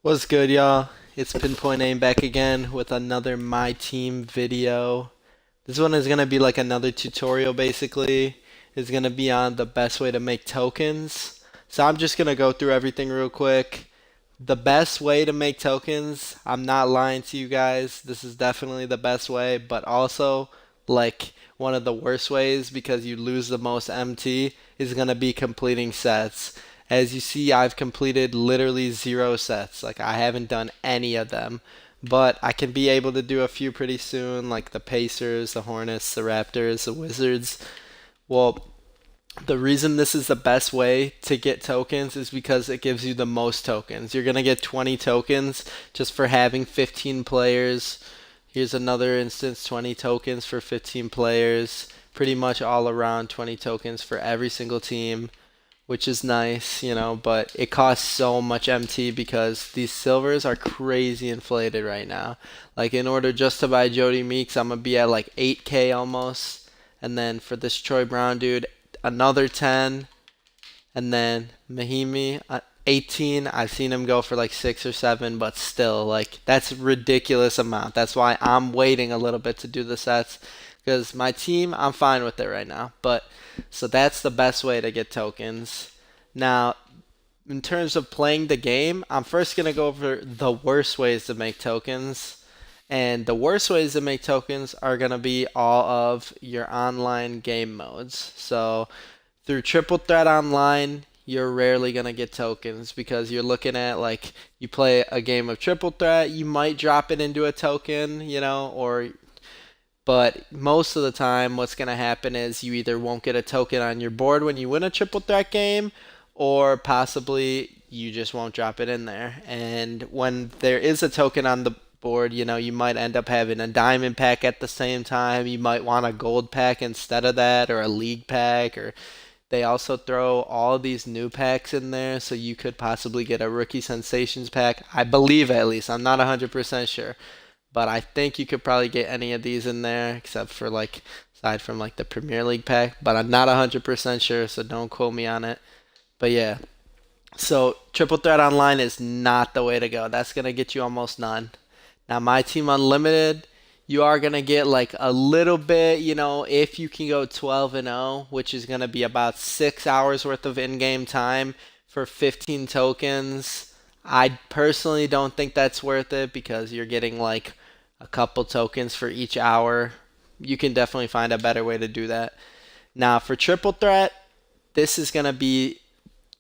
What's good, y'all? It's Pinpoint Aim back again with another My Team video. This one is gonna be like another tutorial basically. It's gonna be on the best way to make tokens. So I'm just gonna go through everything real quick. The best way to make tokens, I'm not lying to you guys, this is definitely the best way, but also like one of the worst ways because you lose the most MT is gonna be completing sets. As you see, I've completed literally zero sets. Like I haven't done any of them. But I can be able to do a few pretty soon, like the Pacers, the Hornets, the Raptors, the Wizards. Well, the reason this is the best way to get tokens is because it gives you the most tokens. You're going to get 20 tokens just for having 15 players. Here's another instance, 20 tokens for 15 players. Pretty much all around 20 tokens for every single team, which is nice, but it costs so much MT because these silvers are crazy inflated right now. Like in order just to buy Jody Meeks, I'm gonna be at like 8K almost, and then for this Troy Brown dude, another 10, and then Mahimi 18. I've seen him go for like 6 or 7, but still, like that's ridiculous amount. That's why I'm waiting a little bit to do the sets because my team, I'm fine with it right now. But so that's the best way to get tokens. Now, in terms of playing the game, I'm first going to go over the worst ways to make tokens. And the worst ways to make tokens are going to be all of your online game modes. So, through Triple Threat Online, you're rarely going to get tokens because you're looking at like you play a game of Triple Threat, you might drop it into a token, or but most of the time, what's going to happen is you either won't get a token on your board when you win a triple threat game, or possibly you just won't drop it in there. And when there is a token on the board, you might end up having a diamond pack at the same time. You might want a gold pack instead of that, or a league pack, or they also throw all these new packs in there, so you could possibly get a rookie sensations pack. I believe at least. I'm not 100% sure. But I think you could probably get any of these in there, except for like aside from like the Premier League pack. But I'm not 100% sure, so don't quote me on it. But yeah, so Triple Threat Online is not the way to go. That's gonna get you almost none. Now My Team Unlimited, you are gonna get like a little bit, if you can go 12 and 0, which is gonna be about 6 hours worth of in-game time for 15 tokens. I personally don't think that's worth it because you're getting like a couple tokens for each hour. You can definitely find a better way to do that. Now for Triple Threat, this is gonna be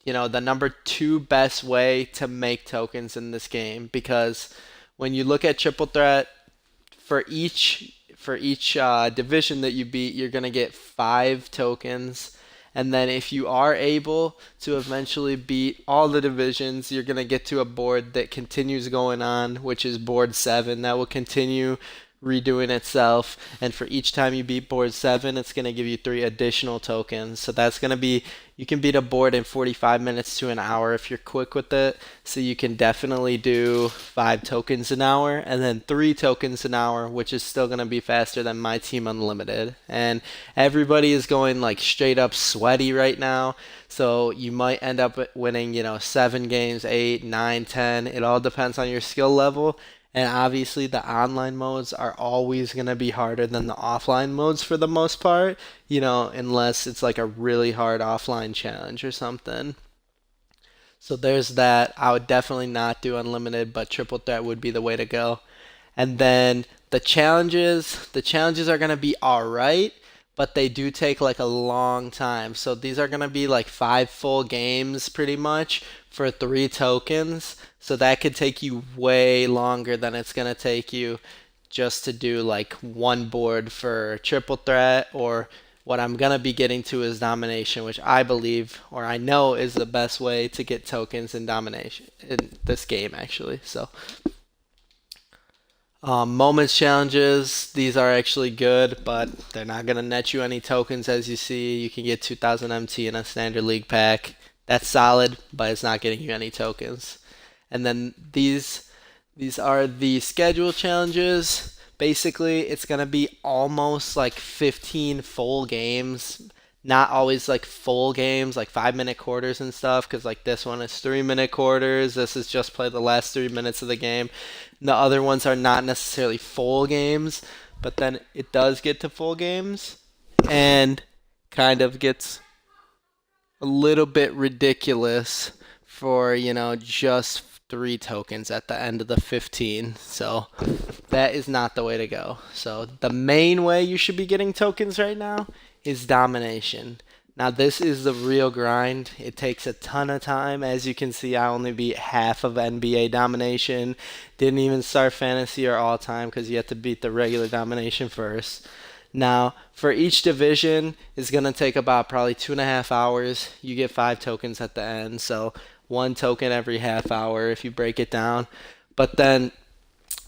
the number two best way to make tokens in this game because when you look at triple threat for each division that you beat, you're gonna get 5 tokens, and then if you are able to eventually beat all the divisions, you're gonna get to a board that continues going on, which is board 7. That will continue redoing itself, and for each time you beat board 7, it's going to give you 3 additional tokens. So that's going to be, you can beat a board in 45 minutes to an hour if you're quick with it. So you can definitely do 5 tokens an hour and then 3 tokens an hour, which is still going to be faster than My Team Unlimited. And everybody is going like straight up sweaty right now. So you might end up winning, 7 games, 8, 9, 10. It all depends on your skill level. And obviously, the online modes are always going to be harder than the offline modes for the most part, unless it's like a really hard offline challenge or something. So there's that. I would definitely not do unlimited, but triple threat would be the way to go. And then the challenges are going to be all right, but they do take like a long time. So these are going to be like 5 full games pretty much for 3 tokens. So that could take you way longer than it's going to take you just to do like one board for triple threat, or what I'm going to be getting to is domination, which I believe or I know is the best way to get tokens in domination in this game actually. So moments challenges, these are actually good, but they're not going to net you any tokens as you see. You can get 2000 MT in a standard league pack. That's solid, but it's not getting you any tokens. And then these are the schedule challenges. Basically, it's going to be almost like 15 full games. not always like full games, like 5 minute quarters and stuff, because like this one is 3 minute quarters. This is just play the last 3 minutes of the game. And the other ones are not necessarily full games, but then it does get to full games and kind of gets a little bit ridiculous for, just 3 tokens at the end of the 15. So that is not the way to go. So the main way you should be getting tokens right now is domination. Now this is the real grind. It takes a ton of time. As you can see, I only beat half of NBA domination. Didn't even start fantasy or all time because you have to beat the regular domination first. Now, for each division, it's going to take about probably 2.5 hours. You get 5 tokens at the end, so 1 token every half hour if you break it down. But then,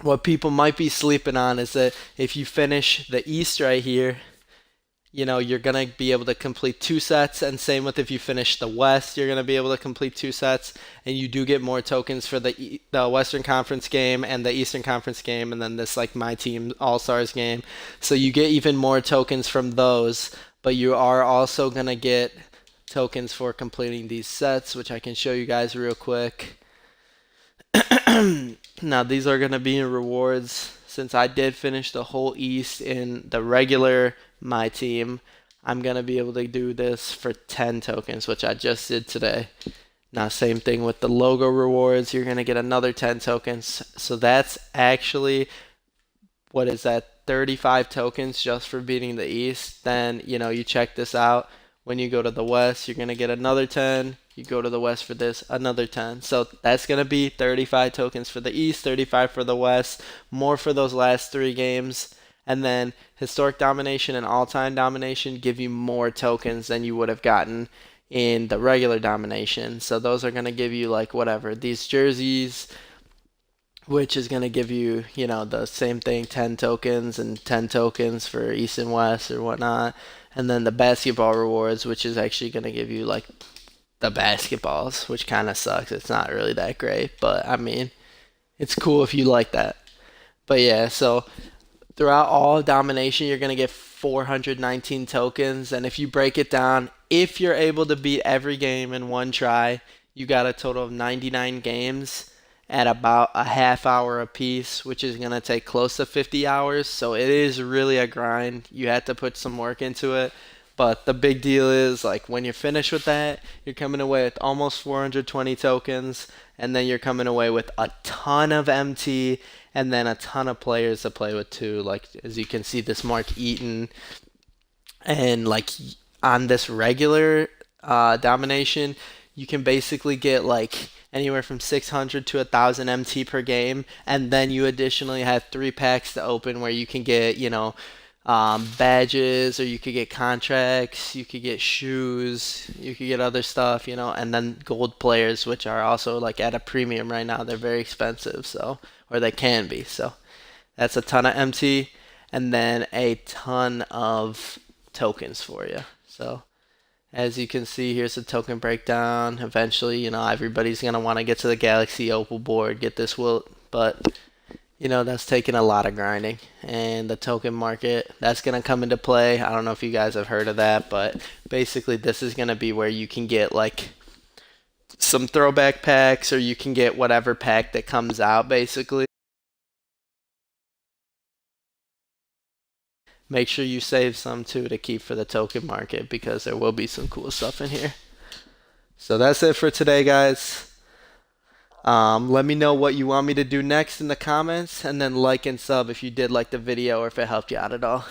what people might be sleeping on is that if you finish the East right here, you're going to be able to complete 2 sets, and same with if you finish the West, you're going to be able to complete 2 sets, and you do get more tokens for the Western Conference game and the Eastern Conference game, and then this like MyTEAM All-Stars game. So you get even more tokens from those, but you are also going to get tokens for completing these sets, which I can show you guys real quick. Now these are going to be in rewards. Since I did finish the whole East in the regular MyTEAM, I'm going to be able to do this for 10 tokens, which I just did today. Now same thing with the logo rewards, you're going to get another 10 tokens. So that's actually, what is that, 35 tokens just for beating the East. Then, you check this out. When you go to the West, you're going to get another 10. You go to the West for this, another 10. So that's going to be 35 tokens for the East, 35 for the West, more for those last 3 games. And then Historic Domination and All-Time Domination give you more tokens than you would have gotten in the regular Domination. So those are going to give you like whatever, these jerseys, which is going to give you, the same thing, 10 tokens and 10 tokens for East and West or whatnot. And then the basketball rewards, which is actually going to give you like the basketballs, which kind of sucks. It's not really that great, but I mean, it's cool if you like that. But yeah, so throughout all of domination, you're going to get 419 tokens. And if you break it down, if you're able to beat every game in one try, you got a total of 99 games at about a half hour a piece, which is going to take close to 50 hours. So it is really a grind. You have to put some work into it. But the big deal is, like, when you're finished with that, you're coming away with almost 420 tokens, and then you're coming away with a ton of MT, and then a ton of players to play with too. Like, as you can see, this Mark Eaton, and like on this regular domination, you can basically get like anywhere from 600 to 1,000 MT per game, and then you additionally have 3 packs to open where you can get, badges, or you could get contracts, you could get shoes, you could get other stuff, and then gold players, which are also like at a premium right now. They're very expensive, so, or they can be. So that's a ton of MT, and then a ton of tokens for you. So as you can see, here's the token breakdown. Eventually, everybody's gonna want to get to the Galaxy Opal board, get this wilt, but that's taking a lot of grinding. And the token market, that's going to come into play. I don't know if you guys have heard of that, but basically this is going to be where you can get like some throwback packs, or you can get whatever pack that comes out basically. Make sure you save some too to keep for the token market, because there will be some cool stuff in here. So that's it for today, guys. Let me know what you want me to do next in the comments, and then like and sub if you did like the video or if it helped you out at all.